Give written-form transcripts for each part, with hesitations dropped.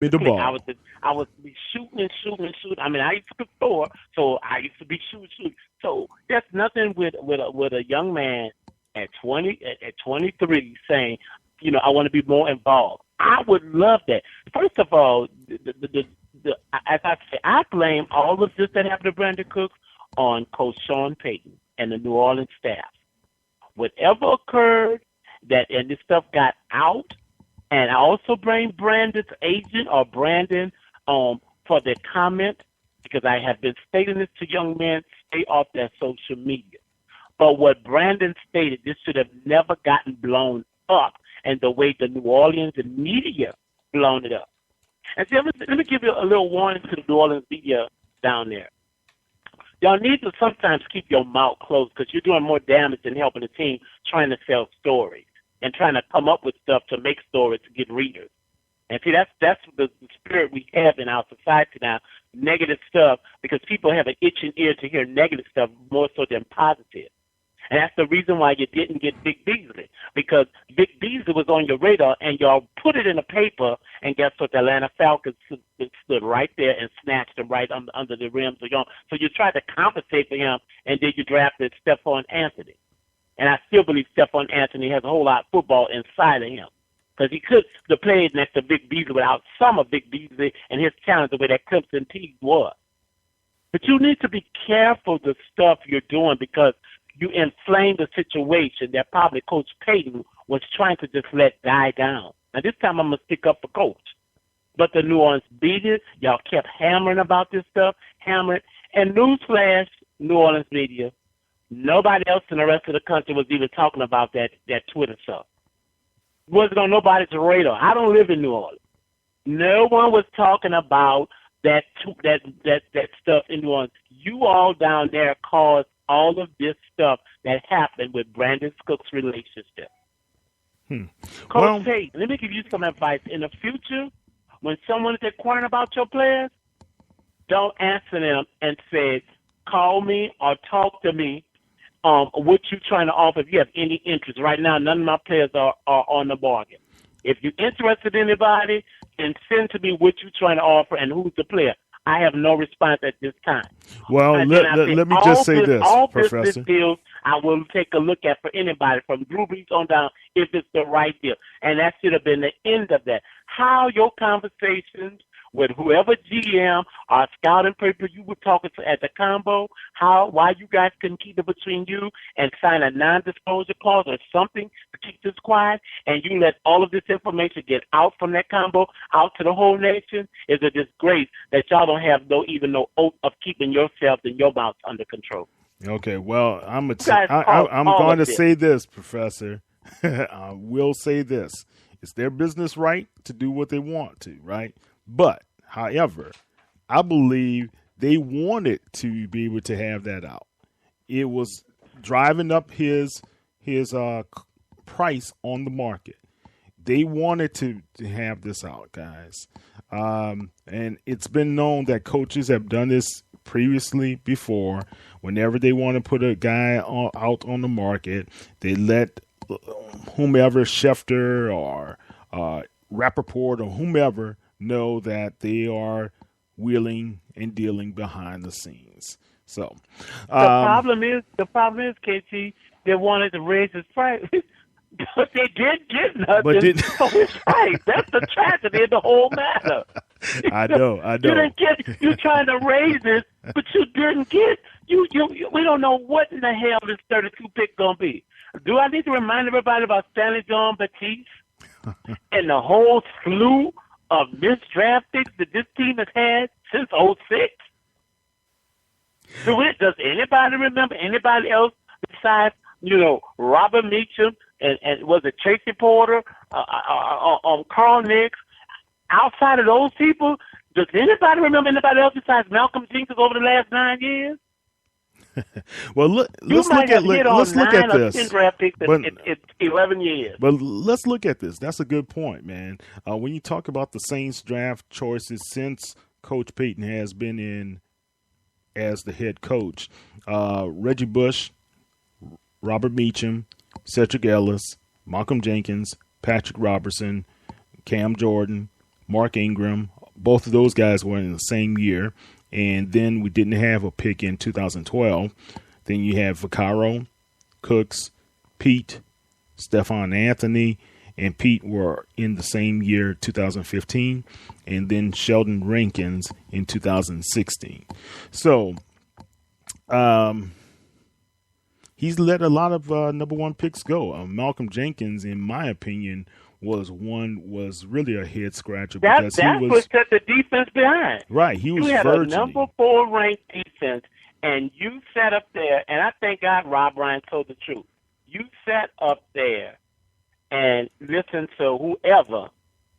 Me the I ball. was I was be shooting and shooting and shooting. I mean, I used to be four, so I used to be shooting. So there's nothing with a young man at 23 saying, I want to be more involved. I would love that. First of all, as I say, I blame all of this that happened to Brandin Cooks on Coach Sean Payton and the New Orleans staff. Whatever occurred, and this stuff got out, and I also blame Brandon's agent or Brandon for their comment because I have been stating this to young men, stay off their social media. But what Brandon stated, this should have never gotten blown up, and the way the New Orleans and media blown it up. And see, let me give you a little warning to the New Orleans media down there. Y'all need to sometimes keep your mouth closed because you're doing more damage than helping the team trying to sell stories and trying to come up with stuff to make stories to get readers. And see, that's the spirit we have in our society now, negative stuff, because people have an itching ear to hear negative stuff more so than positive. And that's the reason why you didn't get Vic Beasley, because Vic Beasley was on your radar, and y'all put it in a paper, and guess what? The Atlanta Falcons stood right there and snatched him right under the rims of y'all. So you tried to compensate for him, and then you drafted Stephon Anthony. And I still believe Stephon Anthony has a whole lot of football inside of him, because he could have played next to Vic Beasley without some of Vic Beasley and his talent the way that Clemson team was. But you need to be careful the stuff you're doing, because you inflame the situation that probably Coach Payton was trying to just let die down. Now, this time I'm going to stick up for Coach. But the New Orleans beat it. Y'all kept hammering about this stuff, hammering. And newsflash, New Orleans media, nobody else in the rest of the country was even talking about that Twitter stuff. It wasn't on nobody's radar. I don't live in New Orleans. No one was talking about that stuff in New Orleans. You all down there caused all of this stuff that happened with Brandin Cooks' relationship. Coach Payton, let me give you some advice. In the future, when someone is inquiring about your players, don't answer them and say, call me or talk to me what you're trying to offer if you have any interest. Right now, none of my players are on the bargain. If you're interested in anybody, then send to me what you're trying to offer and who's the player. I have no response at this time. Well, let me just say this, Professor. Business deals I will take a look at for anybody from Drew Brees on down if it's the right deal. And that should have been the end of that. How your conversations with whoever GM or scouting paper you were talking to at the combo, why you guys couldn't keep it between you and sign a non-disclosure clause or something to keep this quiet, and you let all of this information get out from that combo out to the whole nation, is a disgrace that y'all don't have no oath of keeping yourselves and your mouths under control. Okay, well, I'm going to say this, Professor. I will say this. It's their business right to do what they want to, right? But, however, I believe they wanted to be able to have that out. It was driving up his price on the market. They wanted to have this out, guys. And it's been known that coaches have done this previously before. Whenever they want to put a guy out on the market, they let whomever, Schefter or Rappaport or whomever, know that they are wheeling and dealing behind the scenes. So the problem is, KT, they wanted to raise his price, but they didn't get nothing for his price. That's the tragedy of the whole matter. I know. You didn't get. You trying to raise it, but you didn't get. You. We don't know what in the hell this 32 pick gonna be. Do I need to remind everybody about Stanley John Batiste and the whole slew of missed draft picks that this team has had since '06? Does anybody remember anybody else besides, Robert Meacham and was it Tracy Porter, Carl Nicks? Outside of those people, does anybody remember anybody else besides Malcolm Jenkins over the last 9 years? Well, let's look at this. 10 draft picks in 11 years. But let's look at this. That's a good point, man. When you talk about the Saints draft choices since Coach Payton has been in as the head coach, Reggie Bush, Robert Meacham, Cedric Ellis, Malcolm Jenkins, Patrick Robertson, Cam Jordan, Mark Ingram. Both of those guys were in the same year. And then we didn't have a pick in 2012. Then you have Vaccaro, Cooks, Pete, Stephon Anthony, and Pete were in the same year, 2015, and then Sheldon Rankins in 2016. So he's let a lot of number one picks go. Malcolm Jenkins, in my opinion, was really a head scratcher because that's what set the defense behind. Right, he was you had virtually a number 4 ranked defense, and you sat up there, and I thank God Rob Ryan told the truth. You sat up there and listened to whoever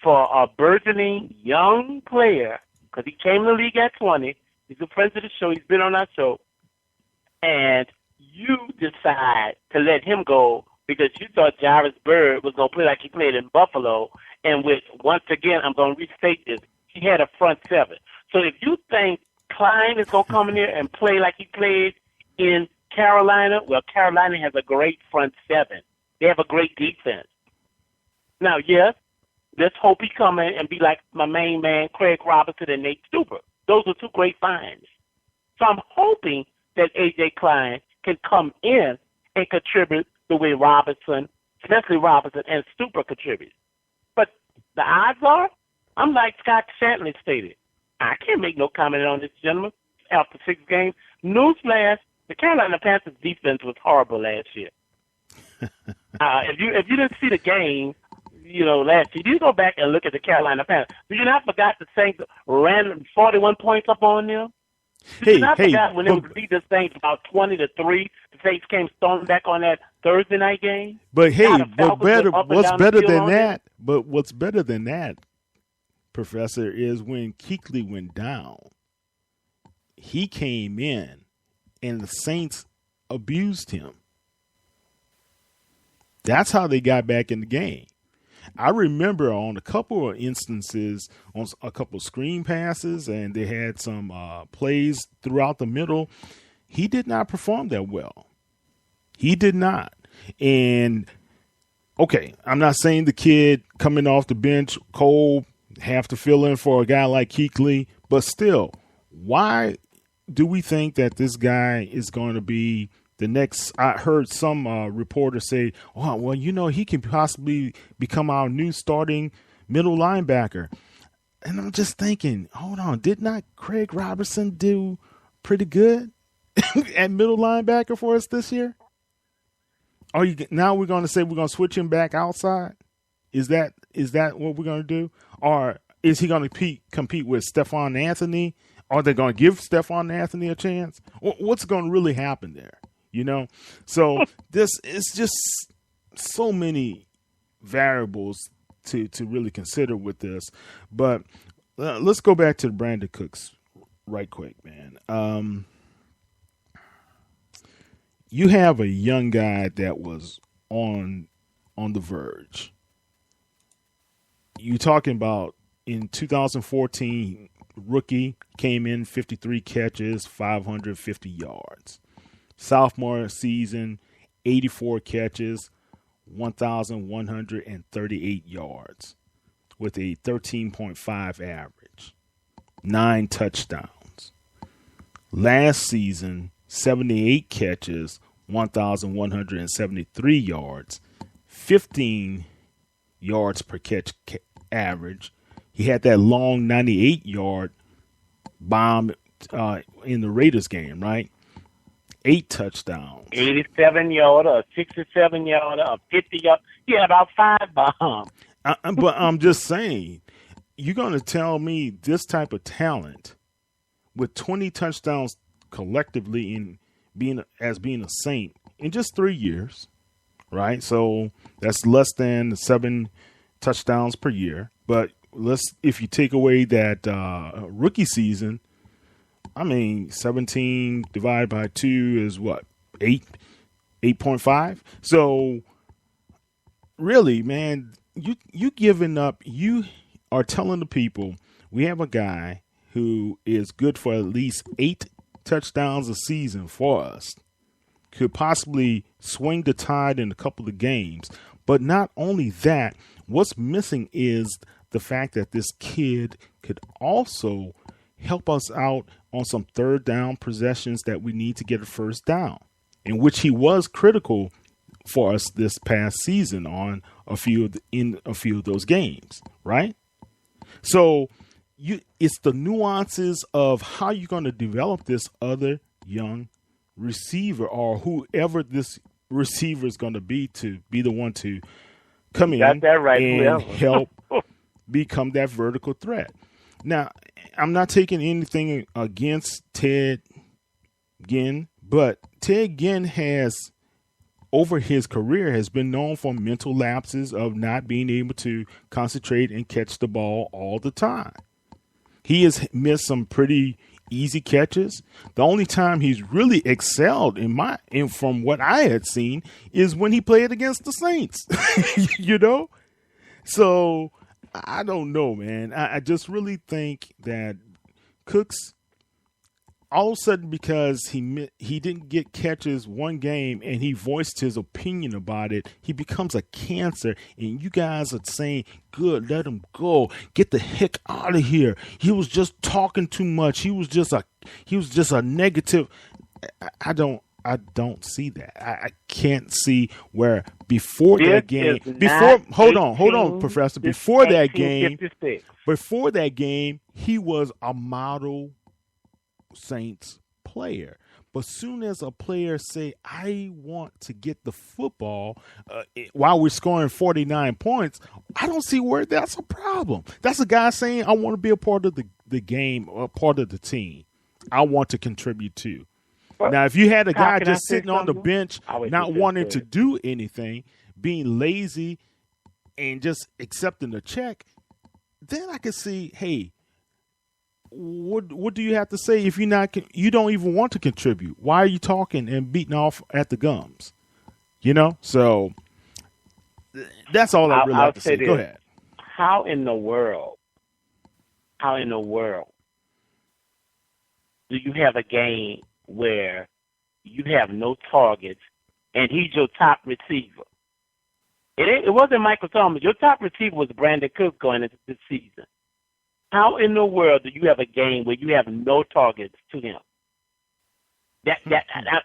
for a burgeoning young player, because he came in the league at 20. He's a friend of the show. He's been on our show. And you decide to let him go because you thought Jairus Byrd was going to play like he played in Buffalo, and with, once again, I'm going to restate this, he had a front 7. So if you think Klein is going to come in here and play like he played in Carolina, well, Carolina has a great front 7. They have a great defense. Now, yes, let's hope he come in and be like my main man, Craig Robertson and Nate Stuber. Those are 2 great finds. So I'm hoping that A.J. Klein can come in and contribute the way Robertson, especially Robertson and Stuber contribute. But the odds are, I'm like Scott Shantley stated, I can't make no comment on this gentleman after 6 games. Newsflash, the Carolina Panthers defense was horrible last year. If you didn't see the game, last year, you go back and look at the Carolina Panthers. Do you not forgot the Saints ran 41 points up on them? Did you not forgot when they would lead the Saints about 20-3? The Saints came storming back on that Thursday night game. But hey, what's better than that, Professor, is when Kuechly went down, he came in and the Saints abused him. That's how they got back in the game. I remember on a couple of instances, on a couple of screen passes, and they had some plays throughout the middle. He did not perform that well. He did not. And, okay, I'm not saying the kid coming off the bench, cold, have to fill in for a guy like Kuechly, but still, why do we think that this guy is going to be the next? I heard some reporter say, oh, well, he can possibly become our new starting middle linebacker. And I'm just thinking, hold on, did not Craig Robertson do pretty good at middle linebacker for us this year? Now we're going to say we're going to switch him back outside? Is that what we're going to do? Or is he going to compete with Stephon Anthony? Are they going to give Stephon Anthony a chance? What's going to really happen there? So this is just so many variables to really consider with this. But let's go back to the Brandin Cooks right quick, man. You have a young guy that was on the verge. You're talking about in 2014, rookie came in 53 catches, 550 yards. Sophomore season, 84 catches, 1,138 yards with a 13.5 average, 9 touchdowns. Last season, 78 catches, 1,173 yards, 15 yards per catch average. He had that long 98-yard bomb in the Raiders game, right? 8 touchdowns. 87-yarder, a 67-yarder, a 50-yarder. He had about 5 bombs. But I'm just saying, you're going to tell me this type of talent with 20 touchdowns collectively in being a Saint in just 3 years, right? So that's less than 7 touchdowns per year. But if you take away that rookie season, 17 divided by 2 is what? 8.5. So really, man, you giving up. You are telling the people we have a guy who is good for at least 8 touchdowns a season for us, could possibly swing the tide in a couple of games. But not only that, what's missing is the fact that this kid could also help us out on some third down possessions that we need to get a first down, in which he was critical for us this past season on in a few of those games, right? So it's the nuances of how you're going to develop this other young receiver, or whoever this receiver is going to be the one to come in and help become that vertical threat. Now, I'm not taking anything against Ted Ginn, but Ted Ginn has, over his career, has been known for mental lapses of not being able to concentrate and catch the ball all the time. He has missed some pretty easy catches. The only time he's really excelled from what I had seen is when he played against the Saints, So I don't know, man. I just really think that Cooks, all of a sudden, because he didn't get catches one game and he voiced his opinion about it, he becomes a cancer. And you guys are saying, good, let him go. Get the heck out of here. He was just talking too much. He was just a negative. I don't see that. I can't see where before that game. Hold on, Professor. Before that game, he was a model Saints player. But soon as a player say, I want to get the football while we're scoring 49 points, I don't see where that's a problem. That's a guy saying, I want to be a part of the game, or part of the team. I want to contribute too. Now, if you had a guy just sitting on the bench, not wanting to do anything, being lazy and just accepting the check, then I could see, hey, what do you have to say if you don't even want to contribute? Why are you talking and beating off at the gums? So that's all I really have to say. Go ahead. How in the world do you have a game where you have no targets and he's your top receiver? It wasn't Michael Thomas. Your top receiver was Brandin Cooks going into this season. How in the world do you have a game where you have no targets to him?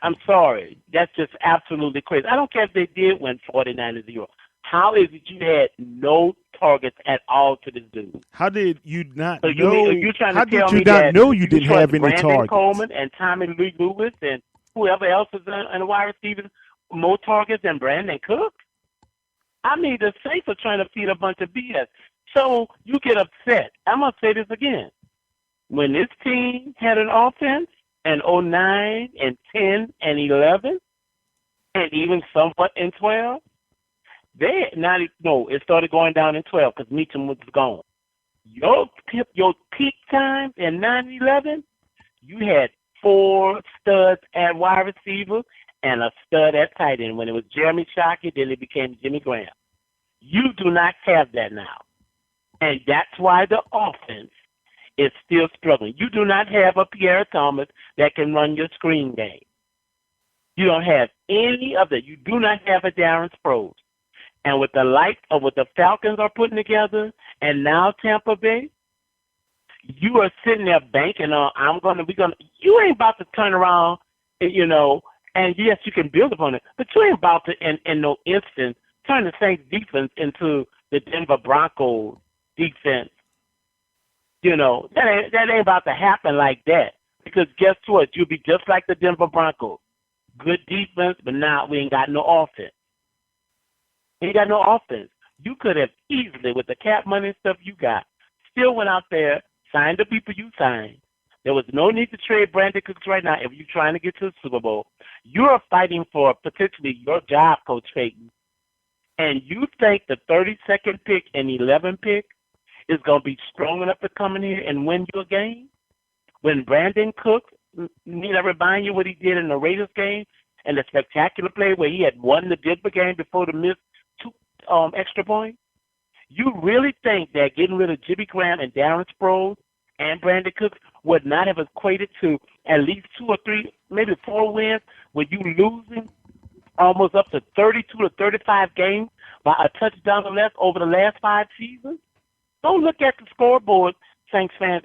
I'm sorry. That's just absolutely crazy. I don't care if they did win 49-0. How is it you had no targets at all to this dude? How did you not know? How did you not know you didn't have any targets? Brandon Coleman and Tommy Lee Lewis and whoever else is in the wide receivers more targets than Brandin Cooks? I mean, the Saints are trying to feed a bunch of BS. So you get upset. I'm going to say this again. When this team had an offense in 09 and 10 and 11 and even somewhat in 12, it started going down in 12 because Meacham was gone. Your peak time in 9-11, you had 4 studs at wide receiver and a stud at tight end. When it was Jeremy Shockey, then it became Jimmy Graham. You do not have that now. And that's why the offense is still struggling. You do not have a Pierre Thomas that can run your screen game. You don't have any of that. You do not have a Darren Sproles. And with the likes of what the Falcons are putting together and now Tampa Bay, you are sitting there banking on, you ain't about to turn around, and yes, you can build upon it, but you ain't about to, in no instance, turn the Saints defense into the Denver Broncos defense. That ain't about to happen like that. Because guess what? You'll be just like the Denver Broncos. Good defense, but now we ain't got no offense. You got no offense. You could have easily, with the cap money and stuff you got, still went out there, signed the people you signed. There was no need to trade Brandin Cooks right now if you're trying to get to the Super Bowl. You are fighting for potentially your job, Coach Payton. And you think the 32nd pick and 11th pick is going to be strong enough to come in here and win you a game? When Brandin Cooks, need I remind you what he did in the Raiders game and the spectacular play where he had won the Denver game before the missed 2 extra points? You really think that getting rid of Jimmy Graham and Darren Sproles and Brandin Cooks would not have equated to at least 2 or 3, maybe 4 wins with you losing almost up to 32 to 35 games by a touchdown or less over the last 5 seasons? Don't look at the scoreboard, Saints fans,